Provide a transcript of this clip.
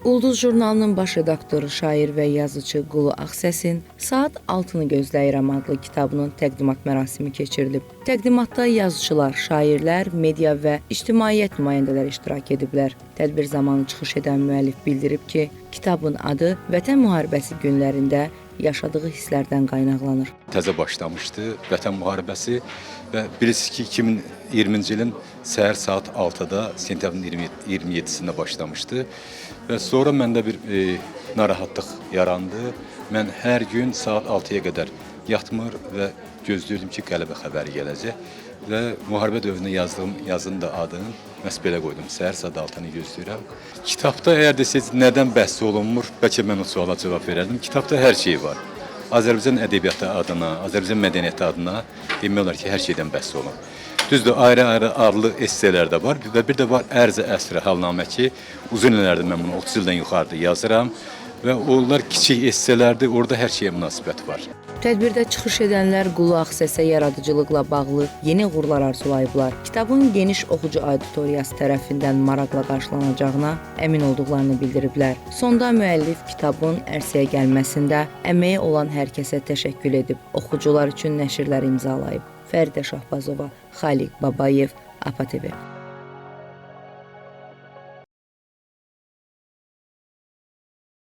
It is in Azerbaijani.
Ulduz jurnalının baş redaktoru, şair və yazıcı Qulu Ağsəsin Saat 6-nı gözləyirəm adlı kitabının təqdimat mərasimi keçirilib. Təqdimatda yazıçılar, şairlər, media və ictimaiyyət nümayəndələri iştirak ediblər. Tədbir zamanı çıxış edən müəllif bildirib ki, kitabın adı Vətən müharibəsi günlərində yaşadığı hisslərdən qaynaqlanır. Təzə başlamışdı Vətən müharibəsi və bilirsiniz ki, 2020-ci ilin səhər saat 6-da sentyabrın 27-sində başlamışdı və sonra məndə bir narahatlıq yarandı. Mən hər gün saat 6-ya qədər yatmır və gözləyirdim ki, qələbə xəbəri gələcək və müharibə dövründə yazdığım yazının da adını məhz belə qoydum. Səhər saat 6-nı gözləyirəm. Kitabda əgər desəz nədən bəhs olunmur, bəlkə mən o suala cavab verərdim. Kitabda hər şey var. Azərbaycan ədəbiyyatı adına, Azərbaycan mədəniyyəti adına demək olar ki, hər şeydən bəhs olunur. Düzdür, ayrı-ayrı adlı esselər də var və bir də var Ərz-i Əsr halnamə ki, uzun illərdir mən bunu 30 ildən yuxarıda yazıram və onlar kiçik esselərdir, orada hər şeyə münasibət var. Tədbirdə çıxış edənlər Qulu Ağsəsə yaradıcılıqla bağlı yeni uğurlar arzulayıblar. Kitabın geniş oxucu auditoriyası tərəfindən maraqla qarşılanacağına əmin olduqlarını bildiriblər. Sonda müəllif kitabın ərsəyə gəlməsində əməyi olan hər kəsə təşəkkür edib, oxucular üçün nəşrlər imzalayıb. Fəridə Şahbazova, Xaliq Babayev, APA TV.